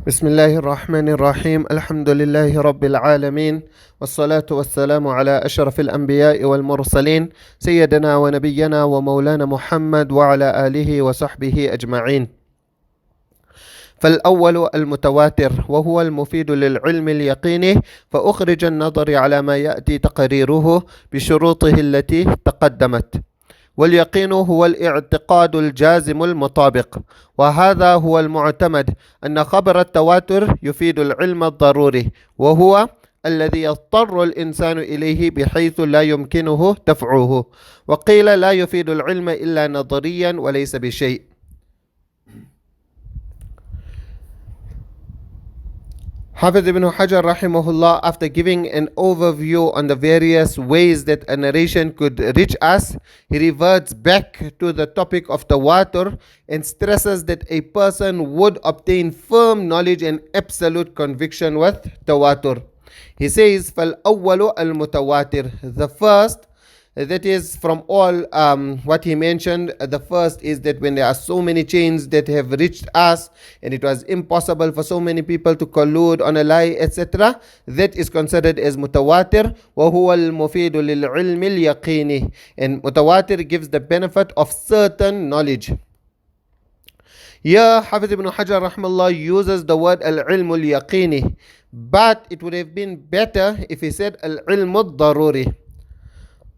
بسم الله الرحمن الرحيم الحمد لله رب العالمين والصلاة والسلام على أشرف الأنبياء والمرسلين سيدنا ونبينا ومولانا محمد وعلى آله وصحبه أجمعين. فالأول المتواتر وهو المفيد للعلم اليقيني، فأخرج النظر على ما يأتي تقريره بشروطه التي تقدمت. واليقين هو الاعتقاد الجازم المطابق، وهذا هو المعتمد أن خبر التواتر يفيد العلم الضروري، وهو الذي يضطر الإنسان إليه بحيث لا يمكنه دفعه. وقيل لا يفيد العلم إلا نظريا وليس بشيء. Hafiz ibn Hajar rahimahullah, after giving an overview on the various ways that a narration could reach us, he reverts back to the topic of tawatur and stresses that a person would obtain firm knowledge and absolute conviction with tawatur. He says, فَالْأَوَّلُ الْمُتَوَاتِرِ, the first, that is from all what he mentioned, the first is that when there are so many chains that have reached us and it was impossible for so many people to collude on a lie, etc., that is considered as mutawatir. وَهُوَ الْمُفِيدُ لِلْعِلْمِ الْيَقِينِ, and mutawatir gives the benefit of certain knowledge. Here Hafiz ibn Hajar rahimahullah uses the word al-ilm al-yaqini, but it would have been better if he said al-ilm al-daruri.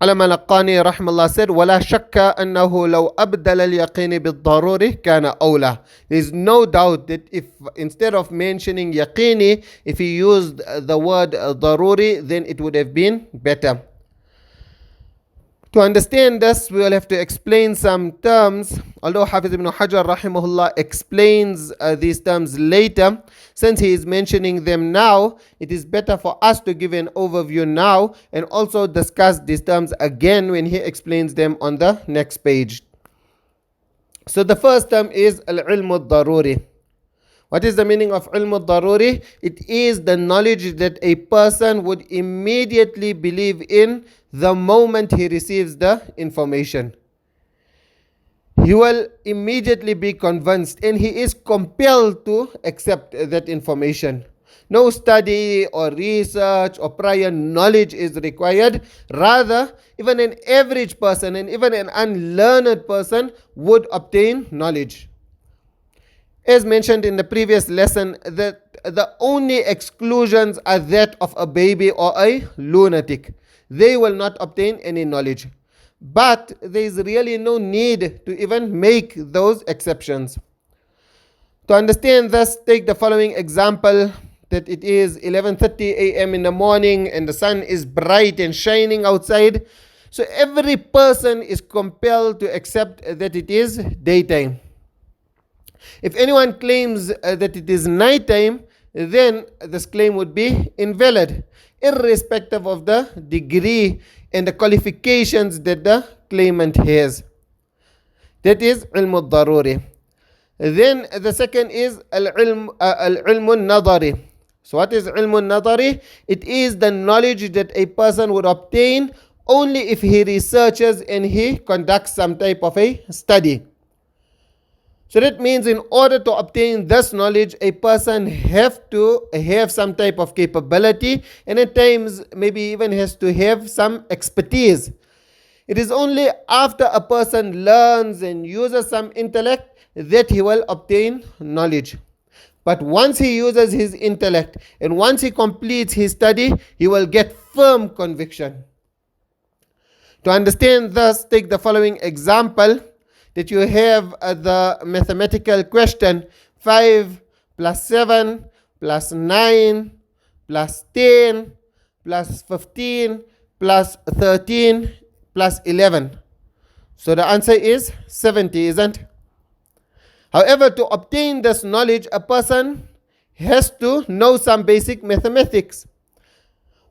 Alama al-Qani rahimahullah said, وَلَا شَكَّ أَنَّهُ لَوْ أَبْدَلَ الْيَقِينِ بِالضَّرُورِ كَانَ أَوْلَى. There is no doubt that if instead of mentioning yaqini, if he used the word daruri, then it would have been better. To understand this, we will have to explain some terms. Although Hafiz ibn Hajar rahimahullah explains these terms later, since he is mentioning them now, it is better for us to give an overview now and also discuss these terms again when he explains them on the next page. So the first term is al-ilm al-daruri. What is the meaning of ilm al-daruri? It is the knowledge that a person would immediately believe in the moment he receives the information. He will immediately be convinced and he is compelled to accept that information. No study or research or prior knowledge is required. Rather, even an average person and even an unlearned person would obtain knowledge. As mentioned in the previous lesson, that the only exclusions are that of a baby or a lunatic. They will not obtain any knowledge. But there is really no need to even make those exceptions. To understand this, take the following example, that it is 11:30 a.m. in the morning and the sun is bright and shining outside. So every person is compelled to accept that it is daytime. If anyone claims that it is nighttime, then this claim would be invalid, irrespective of the degree and the qualifications that the claimant has. That is ilm al-daruri. Then the second is al-ilm an-Naḍari. So what is ilm an-Naḍari? It is the knowledge that a person would obtain only if he researches and he conducts some type of a study. So that means in order to obtain this knowledge, a person have to have some type of capability and at times maybe even has to have some expertise. It is only after a person learns and uses some intellect that he will obtain knowledge. But once he uses his intellect and once he completes his study, he will get firm conviction. To understand this, take the following example. That you have the mathematical question 5 plus 7 plus 9 plus 10 plus 15 plus 13 plus 11. So the answer is 70, isn't it? However, to obtain this knowledge, a person has to know some basic mathematics.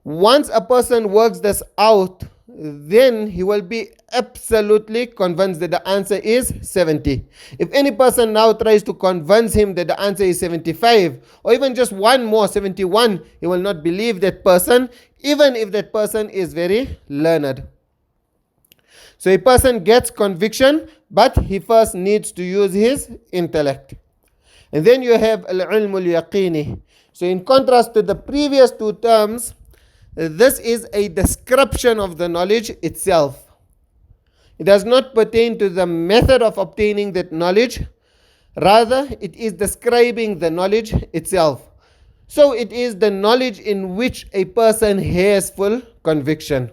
Once a person works this out, then he will be absolutely convinced that the answer is 70. If any person now tries to convince him that the answer is 75 or even just one more, 71, he will not believe that person, even if that person is very learned. So a person gets conviction, but he first needs to use his intellect. And then you have al-ilm al-yaqini. So in contrast to the previous two terms, this is a description of the knowledge itself. It does not pertain to the method of obtaining that knowledge. Rather, it is describing the knowledge itself. So it is the knowledge in which a person has full conviction.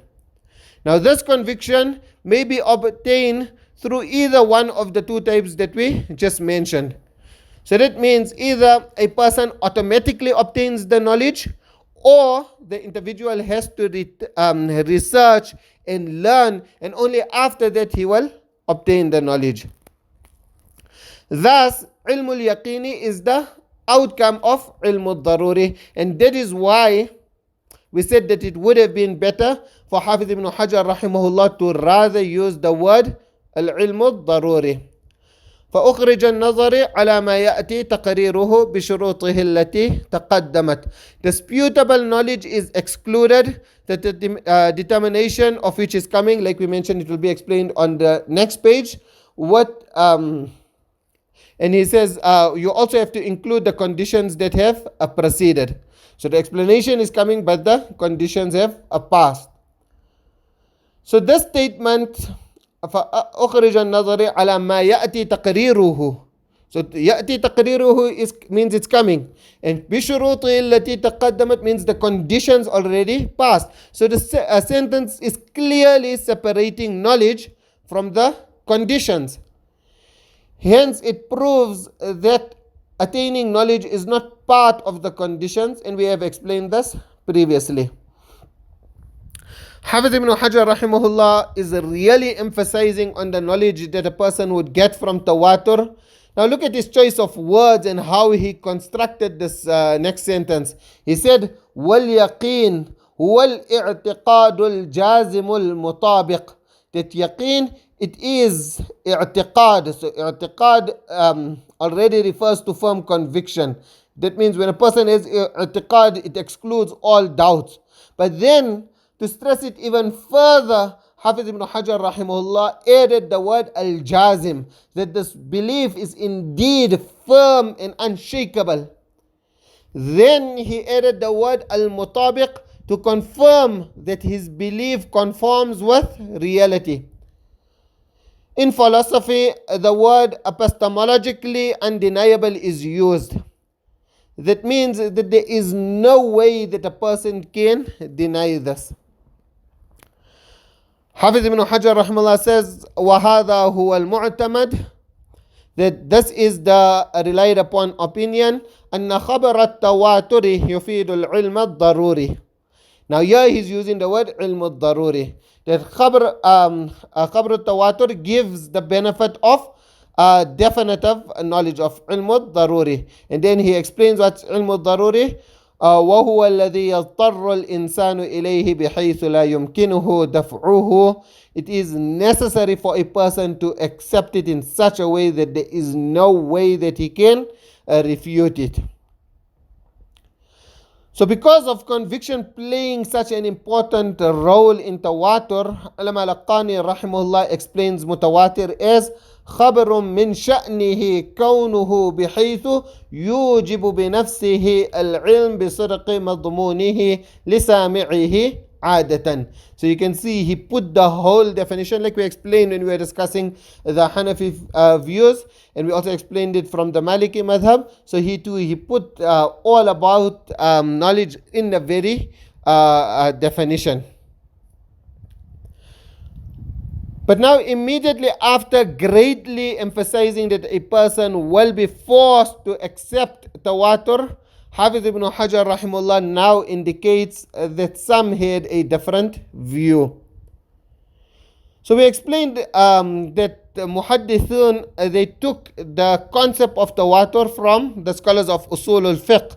Now this conviction may be obtained through either one of the two types that we just mentioned. So that means either a person automatically obtains the knowledge, or the individual has to research and learn, and only after that he will obtain the knowledge. Thus, ilm al-yaqini is the outcome of ilm al-daruri, and that is why we said that it would have been better for Hafiz ibn Hajar rahimahullah to rather use the word al-ilm al-daruri. فأخرج النظر على ما يأتي تقريره بشروطه التي تقدمت. Disputable knowledge is excluded, the determination of which is coming, like we mentioned, it will be explained on the next page. And he says you also have to include the conditions that have preceded. So the explanation is coming, but the conditions have passed. So this statement, فأخرج النظر على ما يأتي تقريره. So يأتي تقريره means it's coming, and بشروطه التي تقدمت means the conditions already passed. So the sentence is clearly separating knowledge from the conditions. Hence it proves that attaining knowledge is not part of the conditions, and we have explained this previously. Hafiz ibn Hajar rahimahullah is really emphasizing on the knowledge that a person would get from Tawātur. Now look at his choice of words and how he constructed this next sentence. He said, وَالْيَقِينُ هُوَ الْإِعْتِقَادُ الْجَازِمُ الْمُطَابِقُ. That yaqeen, it is i'tiqad. So i'tiqad already refers to firm conviction. That means when a person has i'tiqad, it excludes all doubts. But then, to stress it even further, Hafiz ibn Hajar rahimahullah added the word al-jazim, that this belief is indeed firm and unshakable. Then he added the word al-mutabiq to confirm that his belief conforms with reality. In philosophy, the word epistemologically undeniable is used. That means that there is no way that a person can deny this. Hafiz ibn Hajar rahimahullah says, وَهَذَا هُوَ الْمُعْتَمَدِ, that this is the relied upon opinion. أَنَّ خَبَرَ التَّوَاتُرِ يُفِيدُ الْعِلْمَ الضَّرُورِ. Now here he's using the word ilm al-daruri. That khabar al-tawatur gives the benefit of definitive knowledge of ilm al-daruri. And then he explains what's ilm al-daruri. وهو الذي يضطر الإنسان إليه بحيث لا يمكنه دفعه. It is necessary for a person to accept it in such a way that there is no way that he can refute it. So because of conviction playing such an important role in Tawātur, Allāmah al-Haqqāni rahimahullah explains Mutawātir as خبر من شأنه كونه بحيث يوجب بنفسه العلم بصدق مضمونه لسامعه عادة. So you can see he put the whole definition like we explained when we were discussing the Hanafi views, and we also explained it from the Maliki madhab. So he put all about knowledge in the very definition. But now immediately after greatly emphasizing that a person will be forced to accept Tawātur, Hafiz ibn Hajar rahimahullah now indicates that some had a different view. So we explained that the Muhaddithun, they took the concept of Tawātur from the scholars of Usul al-Fiqh,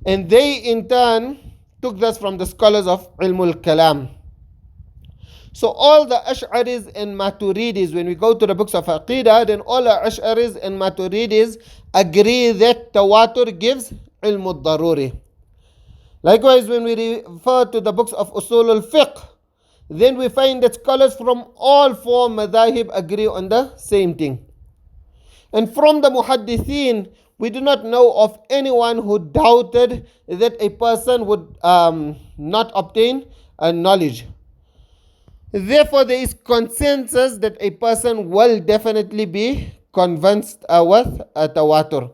and they in turn took this from the scholars of Ilm al-Kalam. So all the Ash'aris and Maturidis, when we go to the books of Aqidah, then all the Ash'aris and Maturidis agree that Tawātur gives ilm al-daruri. Likewise, when we refer to the books of Usul al-Fiqh, then we find that scholars from all four madhahib agree on the same thing. And from the Muhaddithin, we do not know of anyone who doubted that a person would not obtain knowledge. Therefore, there is consensus that a person will definitely be convinced with tawatur.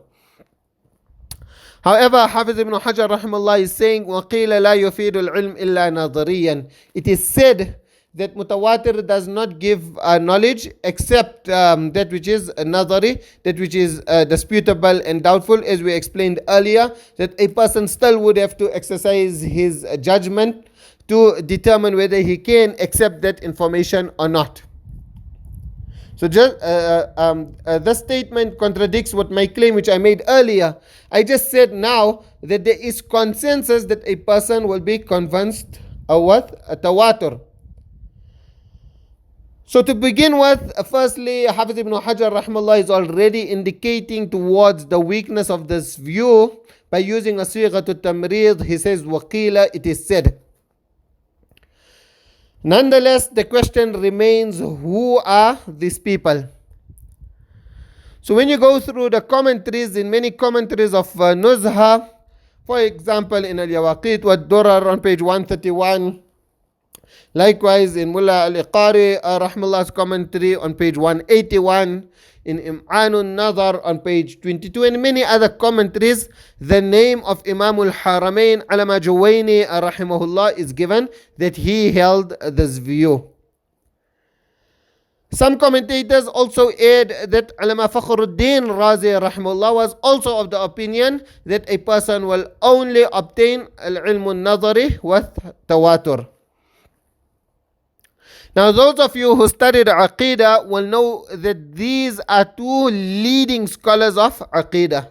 However, Hafiz ibn Hajar rahimahullah is saying, وَقِيلَ لَا يُفِيدُ الْعِلْمِ إِلَّا نَظَرِيًّا. It is said that Mutawātir does not give knowledge except that which is nadhari, that which is disputable and doubtful, as we explained earlier, that a person still would have to exercise his judgment to determine whether he can accept that information or not. So just this statement contradicts what my claim which I made earlier. I just said now that there is consensus that a person will be convinced with a tawatur. So to begin with, firstly, Hafiz ibn Hajar rahimahullah is already indicating towards the weakness of this view by using a sighatul tamrid. He says, waqila, it is said. Nonetheless, the question remains, who are these people? So when you go through the commentaries, in many commentaries of Nuzha, for example, in Al-Yawaqit wa Durar on page 131, likewise in Mullah al-Iqari rahmahullah's commentary on page 181, in an-Naḍar on page 22, and many other commentaries, the name of Imam al-Haramain Allama Juwayni rahimahullah is given that he held this view. Some commentators also add that Allama Fakhruddin Razi rahimahullah was also of the opinion that a person will only obtain al-ilm al-nadhari with tawatur. Now, those of you who studied Aqidah will know that these are two leading scholars of Aqidah.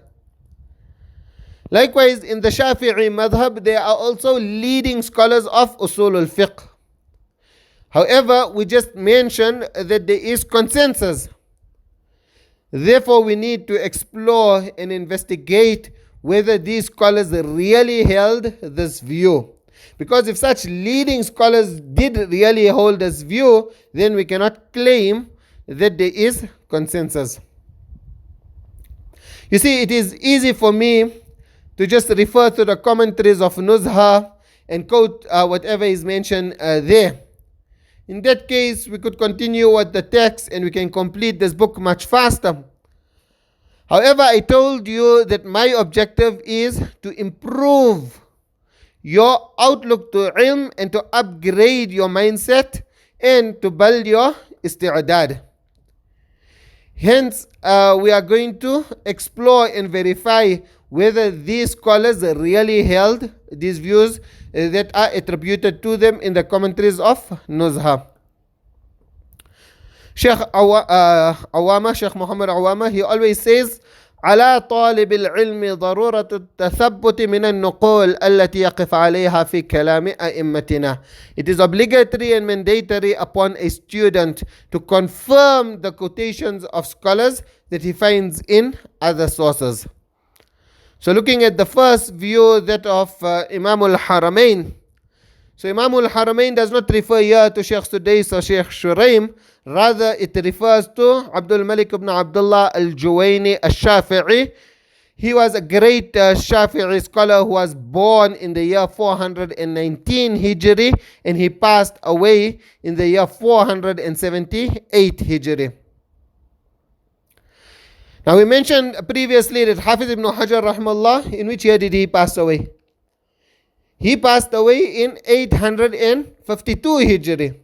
Likewise, in the Shafi'i madhab, there are also leading scholars of Usul al-Fiqh. However, we just mentioned that there is consensus. Therefore, we need to explore and investigate whether these scholars really held this view. Because if such leading scholars did really hold this view, then we cannot claim that there is consensus. You see, it is easy for me to just refer to the commentaries of Nuzha and quote whatever is mentioned there. In that case, we could continue with the text and we can complete this book much faster. However, I told you that my objective is to improve your outlook to ilm and to upgrade your mindset and to build your isti'adad. Hence, we are going to explore and verify whether these scholars really held these views that are attributed to them in the commentaries of Nuzha. Sheikh Awama, Sheikh Muhammad Awama, he always says, على طالب العلم ضرورة التثبت من النقول التي يقف عليها في كلام أئمتنا. It is obligatory and mandatory upon a student to confirm the quotations of scholars that he finds in other sources. So looking at the first view, that of Imam al-Haramain. So Imam al-Haramain does not refer here to Sheikh Sudais or Sheikh Shuraim. Rather, it refers to Abdul Malik ibn Abdullah al-Juwayni al-Shafi'i. He was a great Shafi'i scholar who was born in the year 419 Hijri and he passed away in the year 478 Hijri. Now we mentioned previously that Hafiz ibn Hajar rahimahullah, in which year did he pass away? He passed away in 852 Hijri.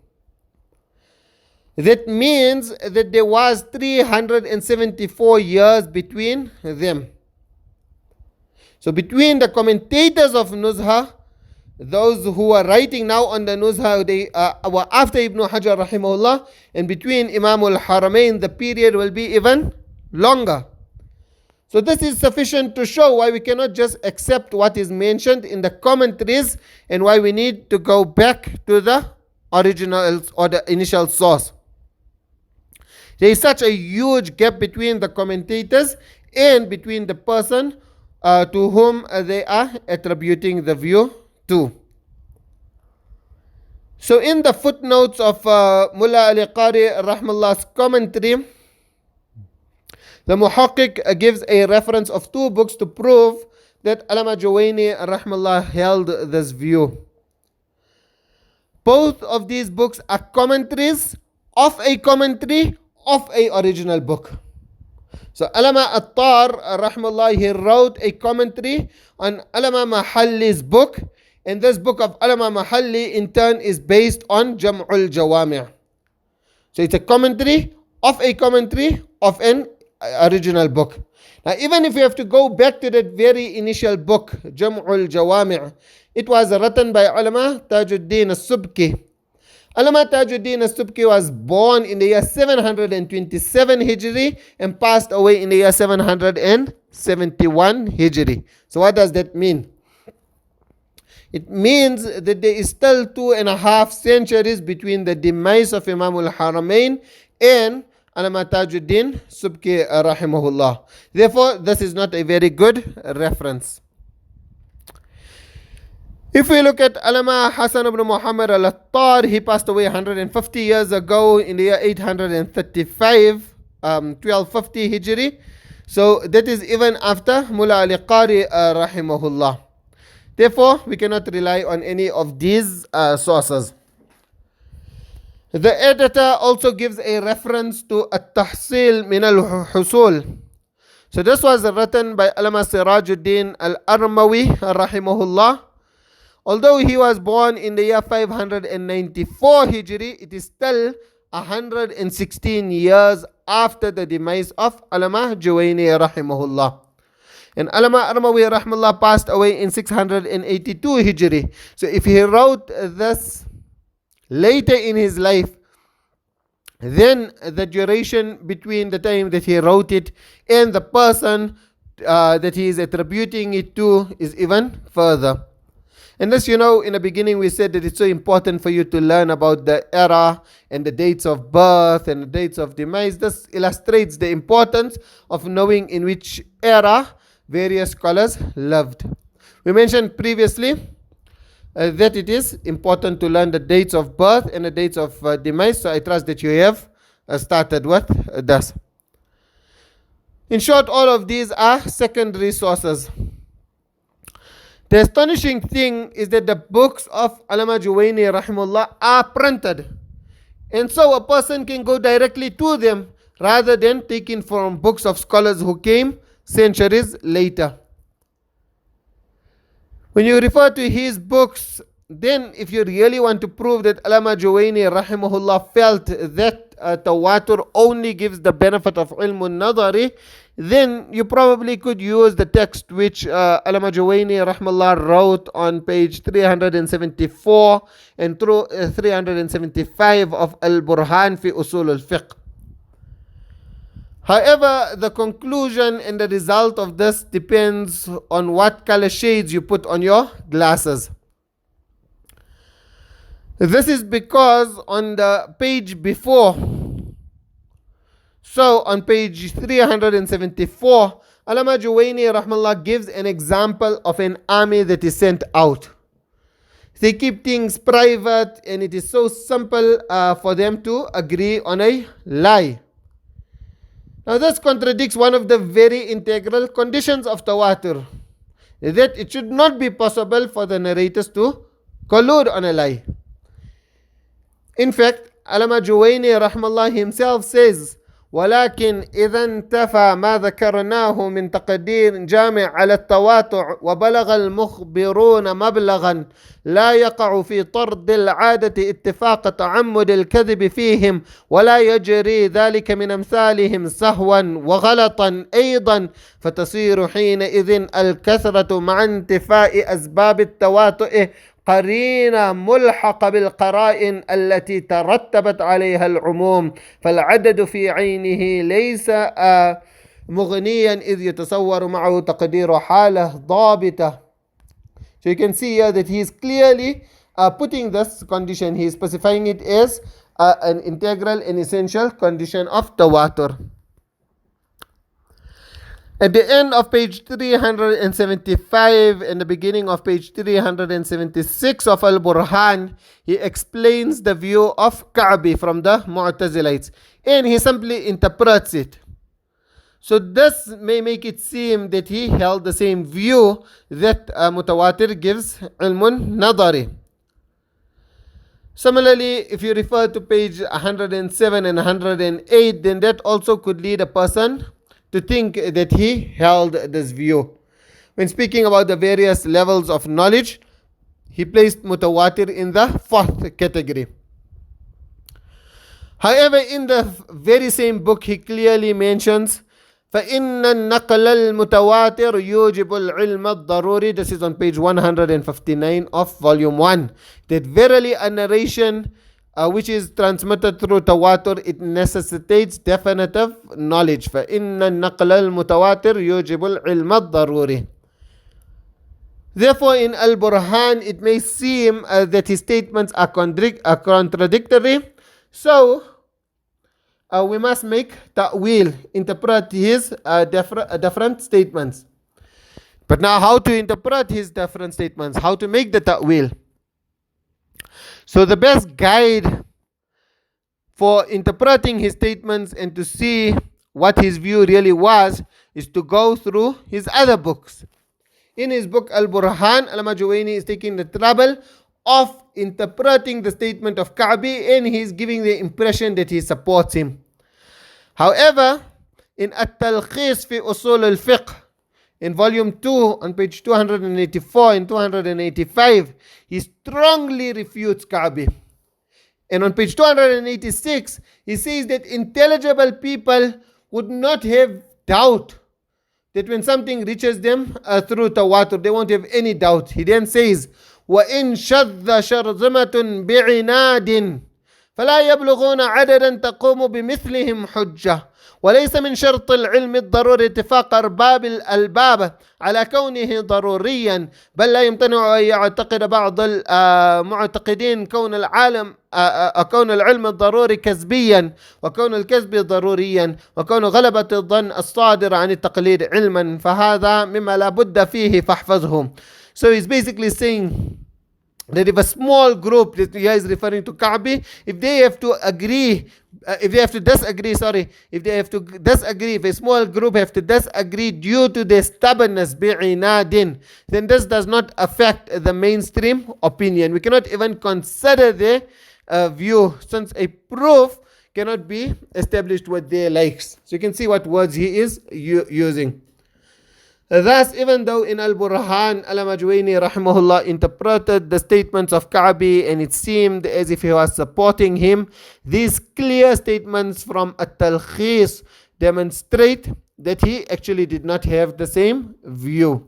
That means that there was 374 years between them. So between the commentators of Nuzha, those who are writing now on the Nuzha, they were after Ibn Hajar rahimahullah, and between Imam al-Haramain, the period will be even longer. So this is sufficient to show why we cannot just accept what is mentioned in the commentaries and why we need to go back to the originals or the initial source. There is such a huge gap between the commentators and between the person to whom they are attributing the view to. So in the footnotes of Mullah al-Iqari rahmahullah's commentary, The Muhaqqiq gives a reference of 2 books to prove that Allama Juwayni rahmallah held this view. Both of these books are commentaries of a commentary of a original book. So Allama an-Naḍar rahmallah, he wrote a commentary on Allama Mahalli's book, and this book of Allama Mahalli in turn is based on Jam'ul Jawami'. So it's a commentary of an original book. Now even if you have to go back to that very initial book, Jam'ul Jawami', it was written by Allama Tajuddin al-Subki. Allama Tajuddin al-Subki was born in the year 727 Hijri and passed away in the year 771 Hijri. So what does that mean? It means that there is still 2.5 centuries between the demise of Imam al-Haramain and Allama Tajuddin Subki rahimahullah. Therefore, this is not a very good reference. If we look at Allama Hasan ibn Muhammad al-Attar, he passed away 150 years ago in the year 835, 1250 Hijri. So that is even after Mullah Ali Qari rahimahullah. Therefore, we cannot rely on any of these sources. The editor also gives a reference to At-Tahsil min al-Husul. So this was written by Allama Sirajuddin al-Armawi rahimahullah. Although he was born in the year 594 Hijri, it is still 116 years after the demise of Allama Juwayni rahimahullah. And Allama Armawi rahimahullah passed away in 682 Hijri. So if he wrote this later in his life, then the duration between the time that he wrote it and the person that he is attributing it to is even further. And as you know, in the beginning we said that it's so important for you to learn about the era and the dates of birth and the dates of demise. This illustrates the importance of knowing in which era various scholars lived. We mentioned previously that it is important to learn the dates of birth and the dates of demise. So I trust that you have started with this. In short, all of these are secondary sources. The astonishing thing is that the books of Allama Juwayni rahimahullah are printed, and so a person can go directly to them rather than taking from books of scholars who came centuries later. When you refer to his books, then if you really want to prove that Allama Juwayni rahimahullah felt that Tawātur only gives the benefit of ilm an-Nadhari, then you probably could use the text which Allama Juwayni rahimahullah wrote on page 374 and through 375 of Al-Burhan fi Usul al-Fiqh. However, the conclusion and the result of this depends on what color shades you put on your glasses. This is because on the page before, so on page 374, Allama Juwayni rahmallah gives an example of an army that is sent out. They keep things private and it is so simple for them to agree on a lie. Now this contradicts one of the very integral conditions of Tawātur, that it should not be possible for the narrators to collude on a lie. In fact, Allama Juwayni rahmallah himself says, ولكن إذا انتفى ما ذكرناه من تقدير جامع على التواتر وبلغ المخبرون مبلغا لا يقع في طرد العادة اتفاق تعمد الكذب فيهم ولا يجري ذلك من أمثالهم سهوا وغلطا أيضا فتصير حينئذ الكثرة مع انتفاء أسباب التواتؤ قرينة ملحقة بالقرائن التي ترتبت عليها العموم فالعدد في عينه ليس مغنيا إذ يتصور معه تقدير حالة ضابطة. So you can see here that he is clearly putting this condition, he is specifying it as an integral and essential condition of Tawātur. At the end of page 375 and the beginning of page 376 of Al-Burhan, he explains the view of Ka'bi from the Mu'tazilites, and he simply interprets it. So this may make it seem that he held the same view that Mutawātir gives ilmun nadari. Similarly, if you refer to page 107 and 108, then that also could lead a person to think that he held this view. When speaking about the various levels of knowledge, he placed Mutawātir in the fourth category. However, in the very same book, he clearly mentions فَإِنَّ النَّقْلَ الْمُتَوَاتِرُ يُوجِبُ الْعِلْمَ الضَّرُورِي. This is on page 159 of volume 1. That verily a narration which is transmitted through tawatur, it necessitates definitive knowledge. فَإِنَّ النَّقْلَ الْمُتَوَاتِرُ يُوجِبُ الْعِلْمَ الضَّرُورِي. Therefore, in Al-Burhan, it may seem that his statements are contradictory. So, we must make ta'wil, interpret his different statements. But now, how to interpret his different statements? How to make the ta'wil? So, the best guide for interpreting his statements and to see what his view really was is to go through his other books. In his book Al-Burhan, Al-Juwayni is taking the trouble of interpreting the statement of Ka'bi, and he's giving the impression that he supports him. However, in At-Talkhis fi Usul al-Fiqh, in volume 2, on page 284 and 285, he strongly refutes Ka'bi. And on page 286, he says that intelligible people would not have doubt that when something reaches them through tawatur, they won't have any doubt. He then says, وَإِن شَذَّ شَرْذِمَةٌ بِعِنَادٍ فَلَا يَبْلُغُونَ عَدَدًا تَقُومُ بِمِثْلِهِمْ حُجَّةً وليس من شرط العلم الضروري اتفاق أرباب الألباب على كونه ضروريا بل لا يمتنع أن يعتقد بعض المعتقدين كون العلم الضروري كسبيا وكون الكسب ضروريا وكون غلبة الظن الصادر عن التقليد علما فهذا مما لا بد فيه فاحفظه. So he's basically saying that if a small group, that he is referring to Ka'bi, if they have to disagree, if a small group have to disagree due to their stubbornness, bi'inadin, then this does not affect the mainstream opinion. We cannot even consider their view, since a proof cannot be established with their likes. So you can see what words he is using. Thus, even though in Al-Burhan, Al-Juwayni rahimahullah interpreted the statements of Ka'bi and it seemed as if he was supporting him, these clear statements from At-Talkhis demonstrate that he actually did not have the same view.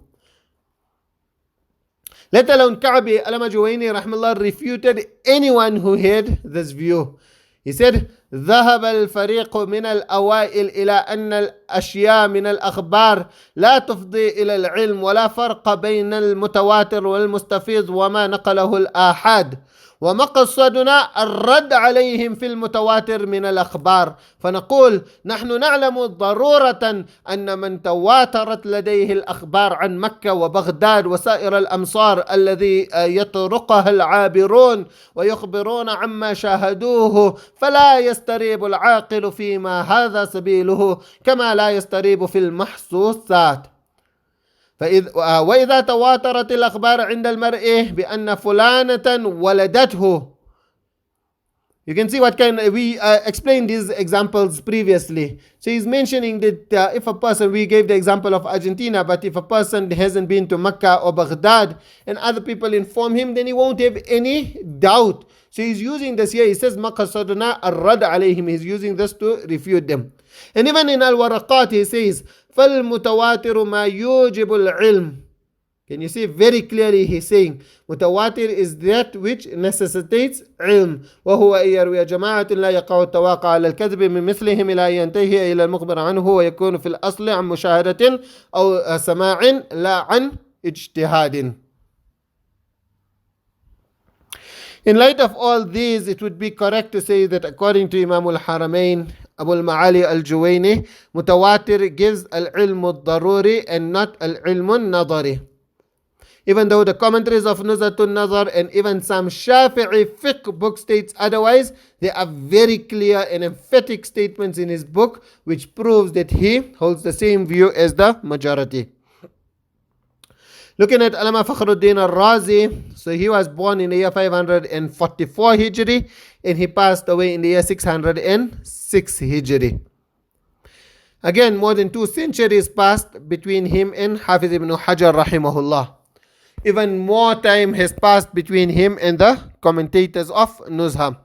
Let alone Ka'bi, Al-Juwayni rahimahullah refuted anyone who had this view. He said, ذهب الفريق من الأوائل إلى أن الأشياء من الأخبار لا تفضي إلى العلم ولا فرق بين المتواتر والمستفيض وما نقله الآحاد ومقصدنا الرد عليهم في المتواتر من الأخبار فنقول نحن نعلم ضرورة أن من تواترت لديه الأخبار عن مكة وبغداد وسائر الأمصار الذي يطرقها العابرون ويخبرون عما شاهدوه فلا يستريب العاقل فيما هذا سبيله كما لا يستريب في المحسوسات. وإذا تواترت الأخبار عند المرء بأن فلانة ولدته. You can see what kind we explained these examples previously. So he's mentioning that if a person, we gave the example of Argentina, but if a person hasn't been to Mecca or Baghdad and other people inform him, then he won't have any doubt. So he's using this here. He says, مَقَصَدُنَا الرَّدْ عَلَيْهِمْ. He's using this to refute them. And even in Al-Waraqat, he says, فَالْمُتَوَاتِرُ مَا يُوجِبُ الْعِلْمِ. Can you see very clearly he's saying Mutawātir is that which necessitates علم وهو أن يروي جماعة لا يقع التواقع على الكذب من مثلهم إلى ينتهي إلى المخبر عنه ويكون في الأصل عن مشاهدة أو سماع لا عن اجتهاد. In light of all these, it would be correct to say that according to Imam al-Haramain, Abu al-Ma'ali al-Juwayni, Mutawātir gives al-ilm al-daruri and not al-ilm al-nadari. Even though the commentaries of Nuzha an-Naḍar and even some Shafi'i fiqh book states otherwise, there are very clear and emphatic statements in his book which proves that he holds the same view as the majority. Looking at Allama Fakhruddin al-Razi, so he was born in the year 544 Hijri and he passed away in the year 606 Hijri. Again, more than 2 centuries passed between him and Hafiz ibn Hajar rahimahullah. Even more time has passed between him and the commentators of Nuzha.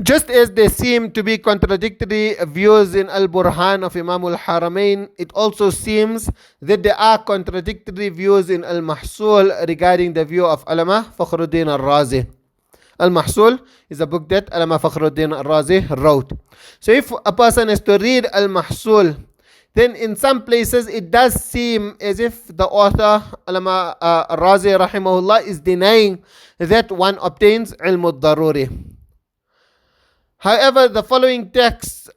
Just as there seem to be contradictory views in Al-Burhan of Imam al-Haramain, it also seems that there are contradictory views in Al-Mahsul regarding the view of Allama Fakhruddin al-Razi. Al-Mahsul is a book that Allama Fakhruddin al-Razi wrote. So if a person is to read Al-Mahsul, then in some places it does seem as if the author Allama al-Razi rahimahullah is denying that one obtains ilm al-daruri. However, the following text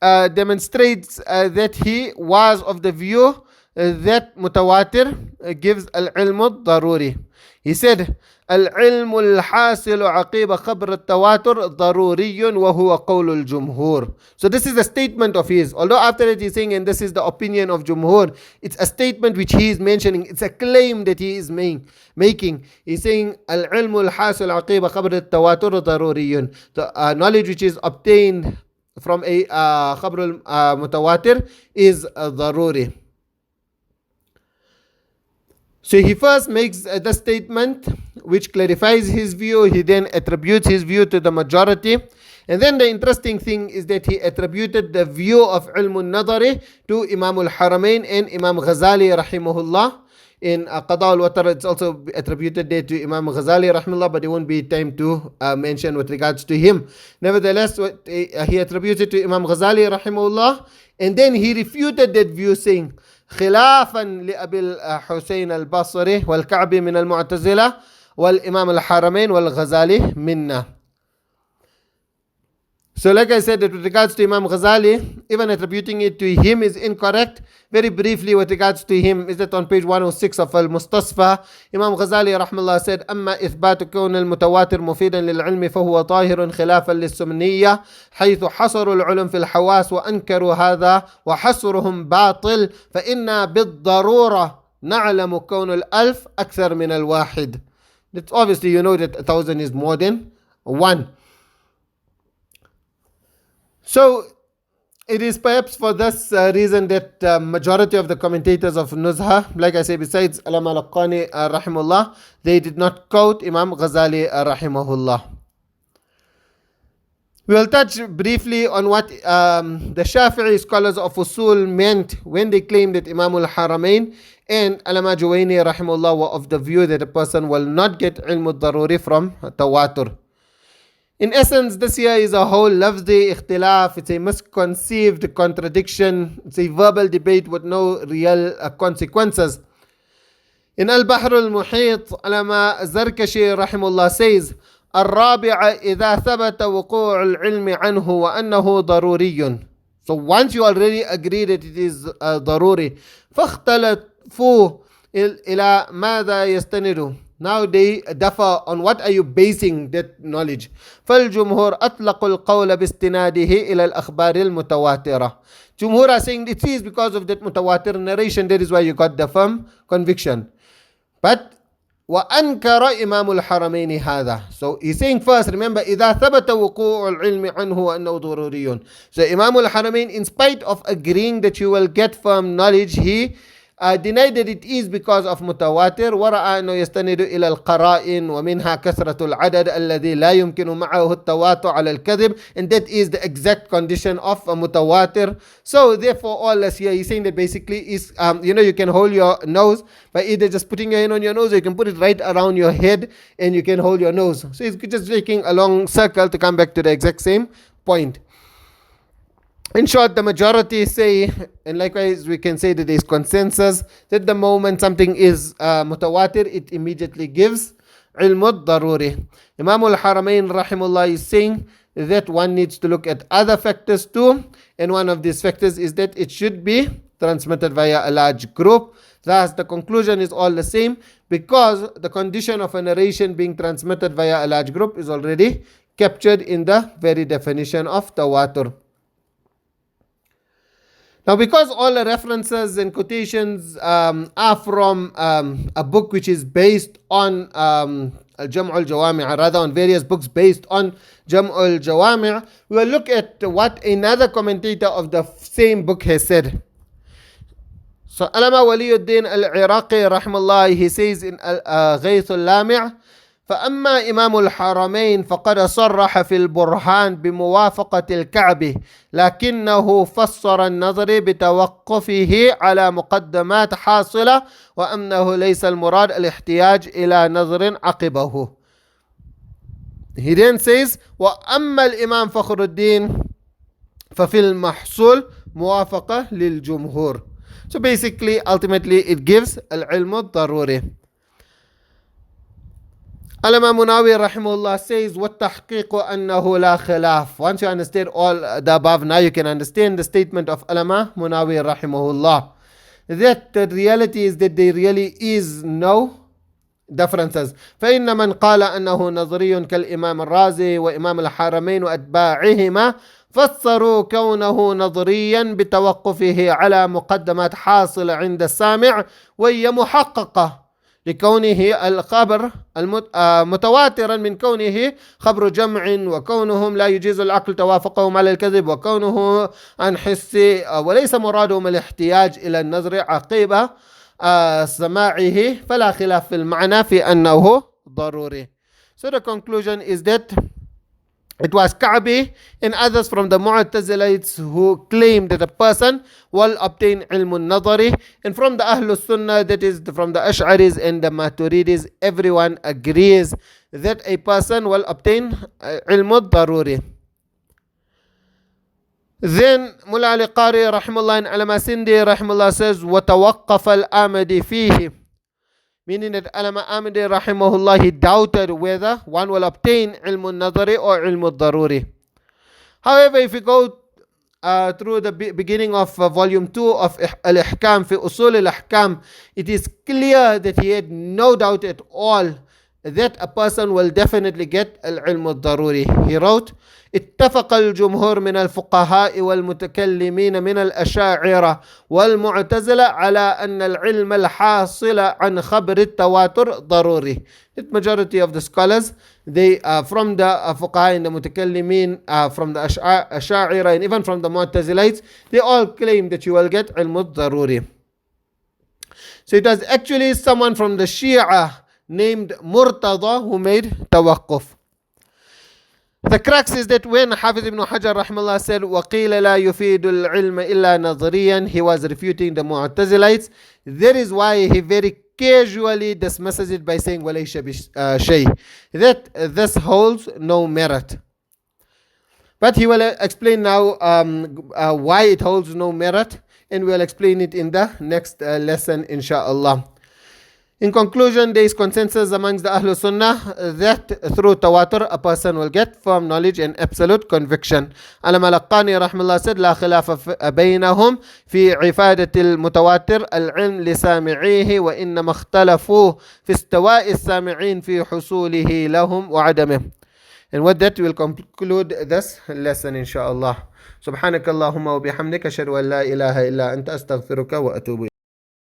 demonstrates that he was of the view that Mutawātir gives al-ilm al-daruri. He said, العلم الحاصل عقيب خبر التواتر ضروري وهو قول الجمهور. So this is a statement of his. Although after it he's saying, and this is the opinion of Jumhur, it's a statement which he is mentioning. It's a claim that he is making. He's saying, العلم الحاصل عقيب خبر التواتر ضروري. The knowledge which is obtained from a خبر المتواتر is ضروري. So he first makes the statement which clarifies his view. He then attributes his view to the majority. And then the interesting thing is that he attributed the view of ilm al-Nadhari to Imam al-Haramain and Imam Ghazali rahimahullah. In Qada al-Watar it's also attributed there to Imam Ghazali rahimahullah, but there won't be time to mention with regards to him. Nevertheless, he attributes it to Imam Ghazali rahimahullah, and then he refuted that view saying, خلافا لأبي الحسين البصري والكعبي من المعتزلة والإمام الحرمين والغزالي منا. So like I said, that with regards to Imam Ghazali, even attributing it to him is incorrect. Very briefly with regards to him is that on page 106 of Al-Mustasfa, Imam Ghazali rahmallah said, أما إثبات كون المتواتر مفيدا للعلم فهو طاهر خلافا للسمنية حيث حصروا العلم في الحواس وأنكروا هذا وحصرهم باطل فإنا بالضرورة نعلم كون الألف أكثر من الواحد. That's obviously you know that 1,000 is more than 1. So it is perhaps for this reason that majority of the commentators of Nuzha, like I say, besides Allama al-Laqani rahimahullah, they did not quote Imam Ghazali rahimahullah. We will touch briefly on what the Shafi'i scholars of Usul meant when they claimed that Imam al-Haramain and Allama Juwayni rahimahullah were of the view that a person will not get ilm al-daruri from tawatur. In essence, this here is a whole lafzi ikhtilaf. It's a misconceived contradiction. It's a verbal debate with no real consequences. In Al-Bahr al-Muhit, Allama Zarkashi rahimullah says, الرابع إذا ثبت وقوع العلم عنه وأنه ضروري. So once you already agree that it is ضروري, فاختلفوا إلى ماذا يستند. Now they differ on what are you basing that knowledge. فالجمهور أطلقوا القول باستناده إلى الأخبار المتواترة. Jumhur are saying it is because of that mutawatir narration, that is why you got the firm conviction. But وأنكر إمام الحرمين هذا. So he's saying first, remember, إذا ثبت وقوع العلم عنه وأنه ضروري. So Imam al-Haramain, in spite of agreeing that you will get firm knowledge, he denied that it is because of متواتر ورأى أنه يستند إلى القرائن ومنها كثرة العدد الذي لا يمكن معه التواتر على الكذب, and that is the exact condition of a متواتر. So therefore all this here he's saying that basically is you can hold your nose by either just putting your hand on your nose or you can put it right around your head and you can hold your nose. So it's just making a long circle to come back to the exact same point. In short, the majority say, and likewise we can say that there is consensus, that the moment something is mutawatir, it immediately gives ilm al-daruri. Imam al-Haramain rahimullah is saying that one needs to look at other factors too, and one of these factors is that it should be transmitted via a large group. Thus, the conclusion is all the same because the condition of a narration being transmitted via a large group is already captured in the very definition of tawatur. Now, because all the references and quotations are from a book which is based on Jam' al-Jawami', rather on various books based on Jam' al-Jawami', we will look at what another commentator of the same book has said. So, Alama Waliyuddin al-Iraqi, rahimahullah, he says in Ghayth al-Lami', فأما إمام الحرمين فقد صرح في البرهان بموافقة الكعبة لكنه فسر النظر بتوقفه على مقدمات حاصلة وأنه ليس المراد الاحتياج إلى نظر عقبه. He then says وأما الإمام فخر الدين ففي المحصول موافقة للجمهور. So basically, ultimately, it gives العلم الضروري. Alama Munawi rahimahullah says, وَالتَّحْقِيقُ أَنَّهُ لَا خِلَافٌ. Once you understand all the above, now you can understand the statement of Alama Munawi rahimahullah. That the reality is that there really is no differences. فإن من قال أنه نظري كالإمام الرازي وإمام الحرمين وأتباعهما فسروا كونه نظريا بتوقفه على مقدمات حاصلة عند السامع وهي محققة لكونه الخبر متواترا من كونه خبر جمع وكونهم لا يجيز العقل توافقهم على الكذب وكونه عن حس وليس مرادهم الاحتياج إلى النظر عقيب سماعه فلا خلاف في المعنى في أنه ضروري. So the conclusion is that it was Ka'bi and others from the Mu'tazilites who claimed that a person will obtain ilm al-Nadhari, and from the Ahlul Sunnah, that is from the Ash'aris and the Maturidis, everyone agrees that a person will obtain ilm al-Daruri. Then Mullah Ali Qari rahimahullah and Alama Sindi rahimahullah says وَتَوَقَّفَ الْآمَدِ فِيهِ, meaning that Alama Amidi rahimahullah, he doubted whether one will obtain ilm al-Nadhari or ilm al-Daruri. However, if you go through the beginning of volume 2 of Al-Ihkam fi Usul al-Ahkam, it is clear that he had no doubt at all that a person will definitely get al-ilm al-Daruri. He wrote, اتفق الجمهور من الفقهاء والمتكلمين من الأشاعرة والمعتزلة على أن العلم الحاصل عن خبر التواتر ضروري. The majority of the scholars, they from the fuqaha and the mutakallimin, from the Asha'ira and even from the Mu'tazilites, they all claim that you will get ilm al-Daruri. So it was actually someone from the Shia named Murtada who made tawaqquf. The crux is that when Hafiz ibn Hajar rahimahullah said وَقِيلَ لَا يُفِيدُ الْعِلْمَ إِلَّا نَظْرِيًا, he was refuting the Mu'tazilites. That is why he very casually dismisses it by saying وَلَيْشَ بِشَيْءٍ, that this holds no merit. But he will explain now why it holds no merit, and we will explain it in the next lesson insha'Allah. In conclusion, there is consensus amongst the Ahlul Sunnah that through tawatur a person will get firm knowledge and absolute conviction. Alama al-Laqani rahimahullah said لا خلاف بينهم في عفادة المتواتر العلم لسامعيه وإنما اختلفوا في استواء السامعين في حصوله لهم وعدمه. And with that we will conclude this lesson inshallah. سبحانك اللهم وبحمدك أشهد أن لا إله إلا أنت أستغفرك وأتوب إليك.